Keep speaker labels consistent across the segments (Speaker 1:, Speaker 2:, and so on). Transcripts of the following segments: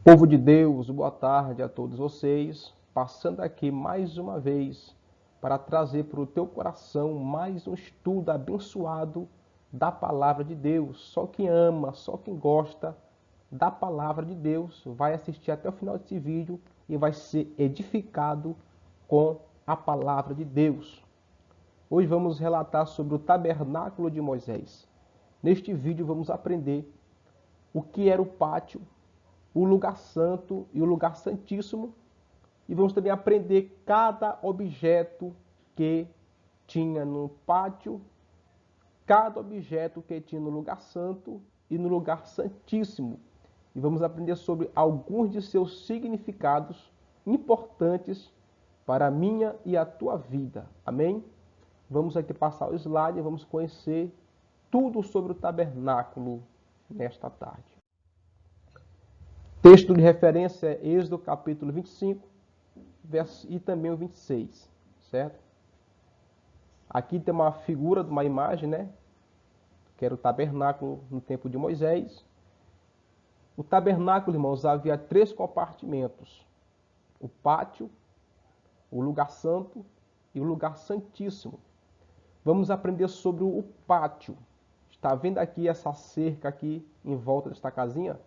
Speaker 1: Povo de Deus, boa tarde a todos vocês. Passando aqui mais uma vez para trazer para o teu coração mais um estudo abençoado da palavra de Deus. Só quem ama, só quem gosta da palavra de Deus vai assistir até o final desse vídeo e vai ser edificado com a palavra de Deus. Hoje vamos relatar sobre o tabernáculo de Moisés. Neste vídeo vamos aprender o que era o pátio, o lugar santo e o lugar santíssimo, e vamos também aprender cada objeto que tinha no pátio, cada objeto que tinha no lugar santo e no lugar santíssimo. E vamos aprender sobre alguns de seus significados importantes para a minha e a tua vida. Amém? Vamos aqui passar o slide e vamos conhecer tudo sobre o tabernáculo nesta tarde. Texto de referência é Êxodo capítulo 25 e também o 26, certo? Aqui tem uma figura de uma imagem, né? Que era o tabernáculo no tempo de Moisés. O tabernáculo, irmãos, havia 3 compartimentos: o pátio, o lugar santo e o lugar santíssimo. Vamos aprender sobre o pátio. Está vendo aqui essa cerca aqui em volta desta casinha?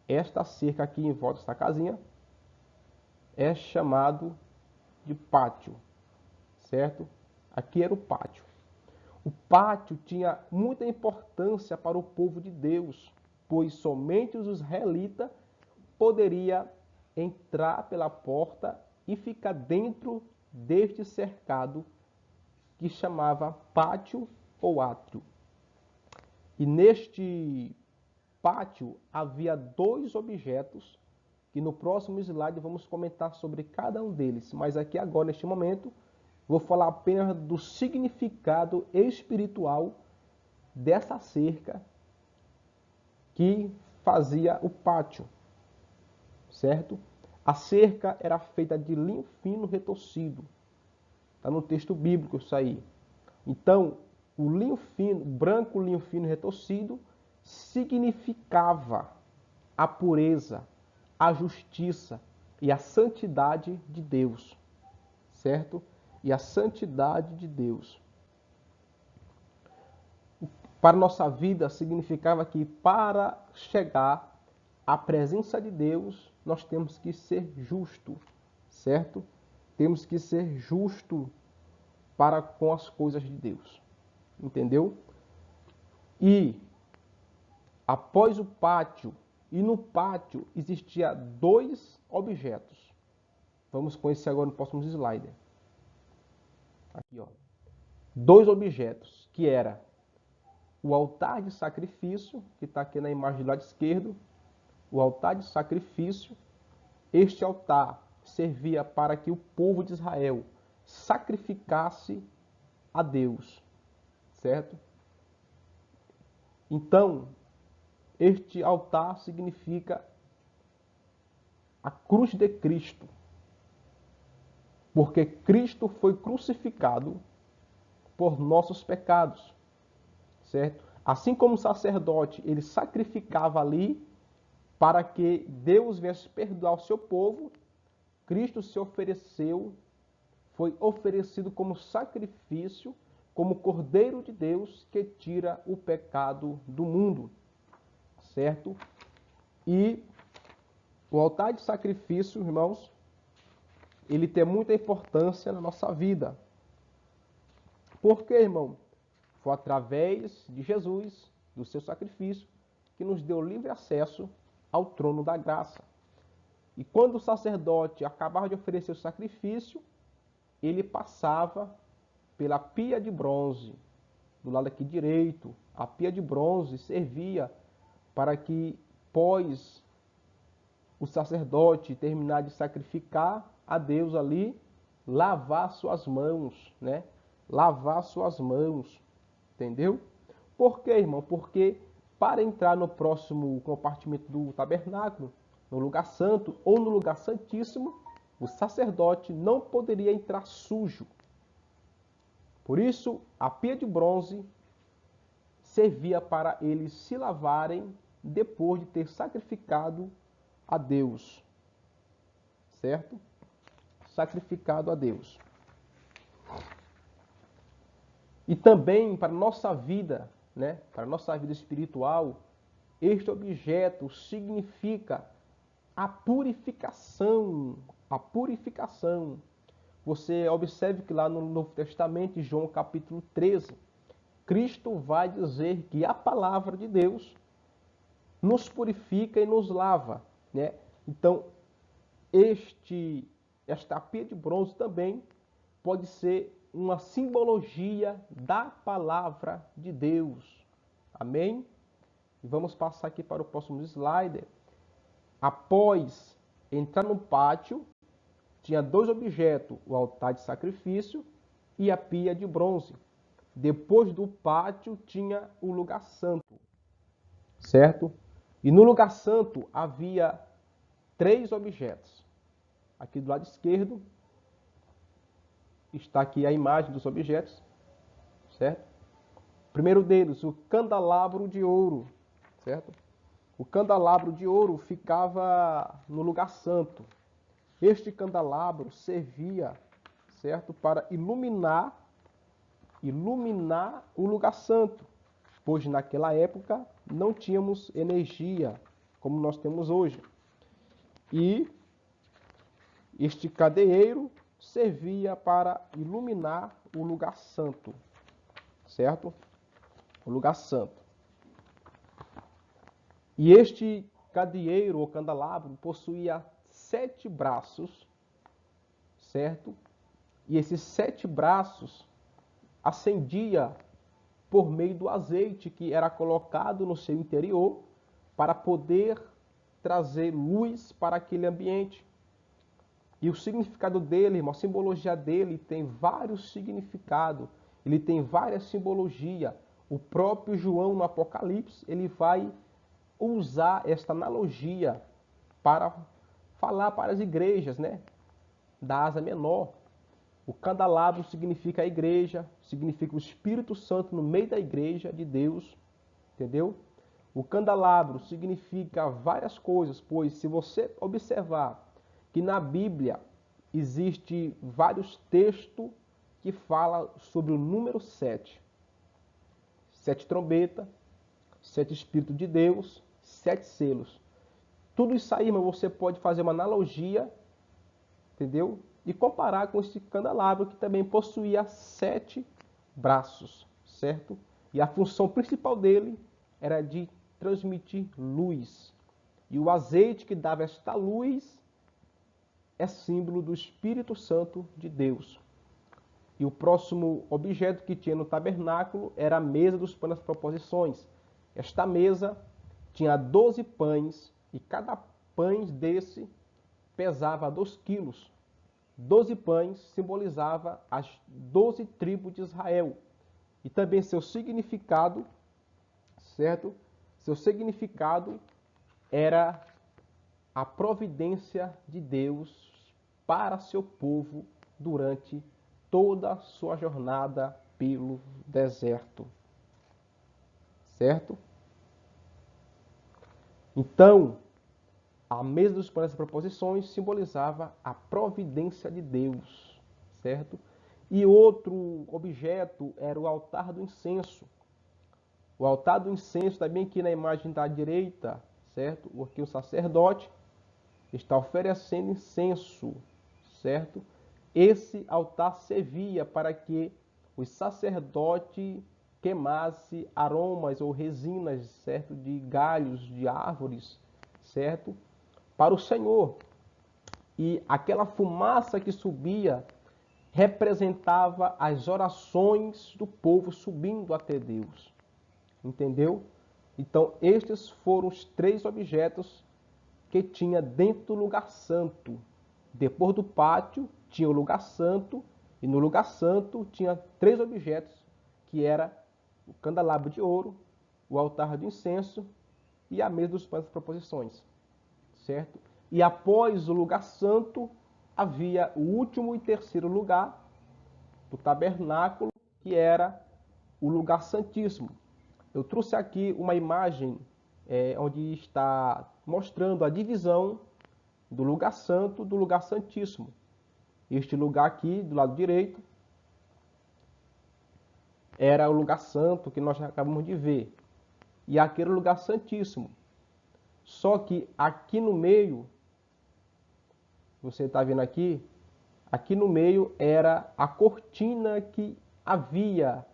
Speaker 1: Esta cerca aqui em volta desta casinha é chamado de pátio, certo? Aqui era o pátio. O pátio tinha muita importância para o povo de Deus, pois somente os israelitas poderiam entrar pela porta e ficar dentro deste cercado que chamava pátio ou átrio. E neste pátio havia 2 objetos que no próximo slide vamos comentar sobre cada um deles. Mas aqui agora, neste momento, vou falar apenas do significado espiritual dessa cerca que fazia o pátio, certo? A cerca era feita de linho fino retorcido. Está no texto bíblico isso aí. Então, o linho fino, branco linho fino retorcido, significava a pureza, a justiça e a santidade de Deus, certo? E a santidade de Deus. Para nossa vida, significava que para chegar à presença de Deus, nós temos que ser justo, certo? Temos que ser justo para com as coisas de Deus, entendeu? E após o pátio, e no pátio existia 2 objetos. Vamos conhecer agora no próximo slide. Aqui, ó. 2 objetos, que era o altar de sacrifício, que está aqui na imagem do lado esquerdo, o altar de sacrifício. Este altar servia para que o povo de Israel sacrificasse a Deus, certo? Então, este altar significa a cruz de Cristo, porque Cristo foi crucificado por nossos pecados, certo? Assim como o sacerdote, ele sacrificava ali para que Deus viesse perdoar o seu povo, Cristo se ofereceu, foi oferecido como sacrifício, como Cordeiro de Deus que tira o pecado do mundo, certo? E o altar de sacrifício, irmãos, ele tem muita importância na nossa vida. Por quê, irmão? Foi através de Jesus, do seu sacrifício, que nos deu livre acesso ao trono da graça. E quando o sacerdote acabava de oferecer o sacrifício, ele passava pela pia de bronze, do lado aqui direito. A pia de bronze servia para que, após o sacerdote terminar de sacrificar a Deus ali, lavar suas mãos, né? Lavar suas mãos, entendeu? Por quê, irmão? Porque para entrar no próximo compartimento do tabernáculo, no lugar santo ou no lugar santíssimo, o sacerdote não poderia entrar sujo. Por isso, a pia de bronze servia para eles se lavarem depois de ter sacrificado a Deus, certo? Sacrificado a Deus. E também para a nossa vida, né? Para a nossa vida espiritual, este objeto significa a purificação. A purificação. Você observe que lá no Novo Testamento, em João capítulo 13, Cristo vai dizer que a palavra de Deus nos purifica e nos lava, né? Então, esta pia de bronze também pode ser uma simbologia da palavra de Deus. Amém? E vamos passar aqui para o próximo slide. Após entrar no pátio, tinha dois objetos, o altar de sacrifício e a pia de bronze. Depois do pátio tinha o lugar santo, certo? E no lugar santo havia três objetos. Aqui do lado esquerdo está aqui a imagem dos objetos, certo? O primeiro deles, o candelabro de ouro, certo? O candelabro de ouro ficava no lugar santo. Este candelabro servia, certo, para iluminar o lugar santo, pois naquela época não tínhamos energia como nós temos hoje. E este candeeiro servia para iluminar o lugar santo, certo? O lugar santo. E este candeeiro ou candelabro possuía 7 braços, certo? E esses 7 braços acendia por meio do azeite que era colocado no seu interior para poder trazer luz para aquele ambiente. E o significado dele, irmão, a simbologia dele tem vários significados, ele tem várias simbologias. O próprio João no Apocalipse, ele vai usar esta analogia para falar para as igrejas, né, da Ásia Menor. O candelabro significa a igreja, significa o Espírito Santo no meio da igreja de Deus, entendeu? O candelabro significa várias coisas, pois se você observar que na Bíblia existe vários textos que falam sobre o número 7. 7 trombetas, 7 Espíritos de Deus, 7 selos. Tudo isso aí, irmão, você pode fazer uma analogia, entendeu? E comparar com esse candelabro que também possuía 7 braços, certo? E a função principal dele era de transmitir luz. E o azeite que dava esta luz é símbolo do Espírito Santo de Deus. E o próximo objeto que tinha no tabernáculo era a mesa dos pães das proposições. Esta mesa tinha 12 pães e cada pães desse pesava 2 quilos. 12 pães simbolizava as 12 tribos de Israel. E também seu significado, certo? Seu significado era a providência de Deus para seu povo durante toda a sua jornada pelo deserto. Certo? Então, a mesa dos pães das proposições simbolizava a providência de Deus, certo? E outro objeto era o altar do incenso. O altar do incenso, também aqui na imagem da direita, certo? Aqui o sacerdote está oferecendo incenso, certo? Esse altar servia para que os sacerdotes queimassem aromas ou resinas, certo? De galhos, de árvores, certo? Para o Senhor. E aquela fumaça que subia representava as orações do povo subindo até Deus. Entendeu? Então, estes foram os 3 objetos que tinha dentro do lugar santo. Depois do pátio, tinha o lugar santo, e no lugar santo tinha 3 objetos, que era o candelabro de ouro, o altar do incenso e a mesa dos pães das proposições. Certo? E após o lugar santo, havia o último e terceiro lugar do tabernáculo, que era o lugar santíssimo. Eu trouxe aqui uma imagem onde está mostrando a divisão do lugar santo do lugar santíssimo. Este lugar aqui, do lado direito, era o lugar santo que nós acabamos de ver. E aquele lugar santíssimo. Só que aqui no meio, você está vendo aqui, aqui no meio era a cortina que havia,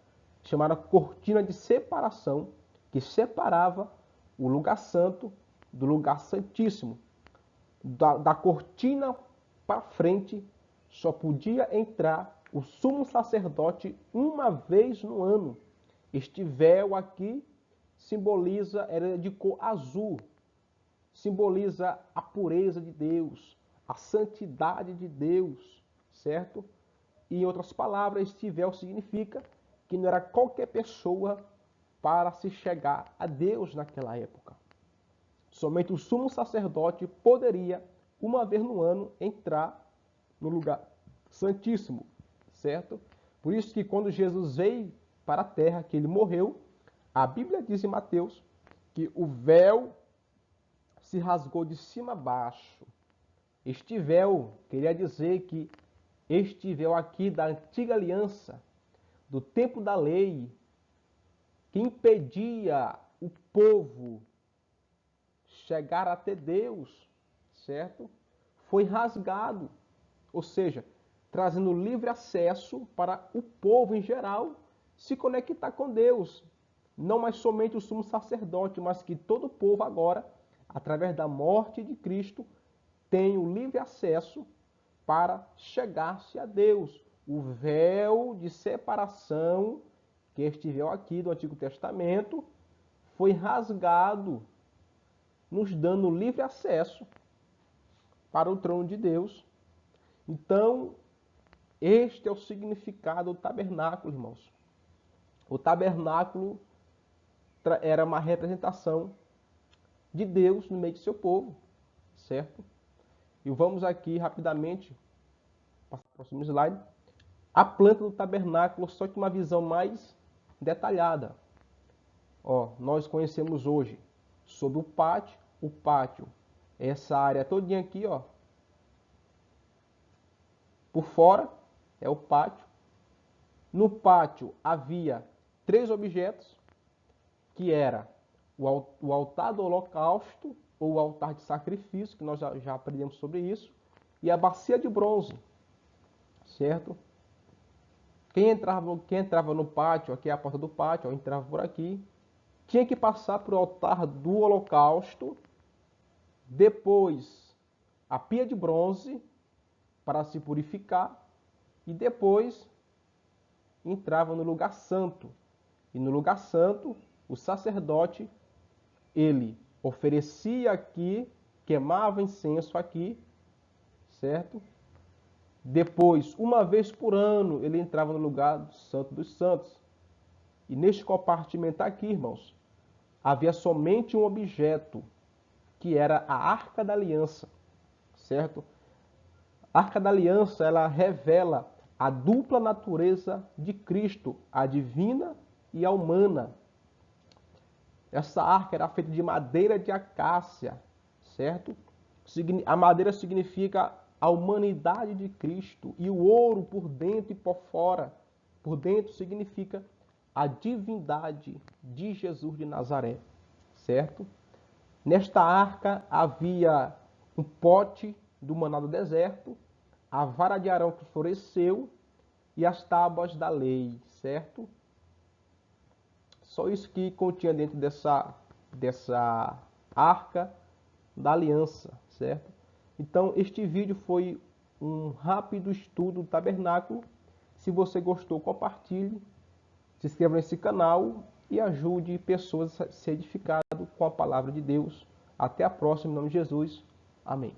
Speaker 1: chamada cortina de separação, que separava o lugar santo do lugar santíssimo. Da cortina para frente, só podia entrar o sumo sacerdote uma vez no ano. Este véu aqui simboliza, era de cor azul, simboliza a pureza de Deus, a santidade de Deus, certo? E, em outras palavras, este véu significa que não era qualquer pessoa para se chegar a Deus naquela época. Somente o sumo sacerdote poderia, uma vez no ano, entrar no lugar santíssimo, certo? Por isso que quando Jesus veio para a terra, que ele morreu, a Bíblia diz em Mateus que o véu se rasgou de cima a baixo. Este véu queria dizer que este véu aqui da antiga aliança, do tempo da lei, que impedia o povo chegar até Deus, certo? Foi rasgado, ou seja, trazendo livre acesso para o povo em geral se conectar com Deus. Não mais somente o sumo sacerdote, mas que todo o povo agora, através da morte de Cristo, tem o livre acesso para chegar-se a Deus. O véu de separação, que este véu aqui do Antigo Testamento, foi rasgado, nos dando livre acesso para o trono de Deus. Então, este é o significado do tabernáculo, irmãos. O tabernáculo era uma representação de Deus no meio de seu povo, certo? E vamos aqui rapidamente, passar para o próximo slide, a planta do tabernáculo, só que uma visão mais detalhada. Nós conhecemos hoje sobre o pátio, essa área todinha aqui, por fora é o pátio. No pátio havia 3 objetos, que era o altar do holocausto, ou o altar de sacrifício, que nós já aprendemos sobre isso, e a bacia de bronze, certo? Quem entrava no pátio, aqui é a porta do pátio, entrava por aqui, tinha que passar para o altar do holocausto, depois a pia de bronze para se purificar, e depois entrava no lugar santo. E no lugar santo, o sacerdote, ele oferecia aqui, queimava incenso aqui, certo? Depois, uma vez por ano, ele entrava no lugar do Santo dos Santos. E neste compartimento aqui, irmãos, havia somente um objeto, que era a Arca da Aliança, certo? A Arca da Aliança, ela revela a dupla natureza de Cristo, a divina e a humana. Essa arca era feita de madeira de acácia, certo? A madeira significa a humanidade de Cristo, e o ouro por dentro e por fora. Por dentro significa a divindade de Jesus de Nazaré, certo? Nesta arca havia um pote do maná do deserto, a vara de Arão que floresceu e as tábuas da lei, certo? Só isso que continha dentro dessa arca da aliança, certo? Então, este vídeo foi um rápido estudo do tabernáculo. Se você gostou, compartilhe, se inscreva nesse canal e ajude pessoas a ser edificadas com a palavra de Deus. Até a próxima, em nome de Jesus. Amém.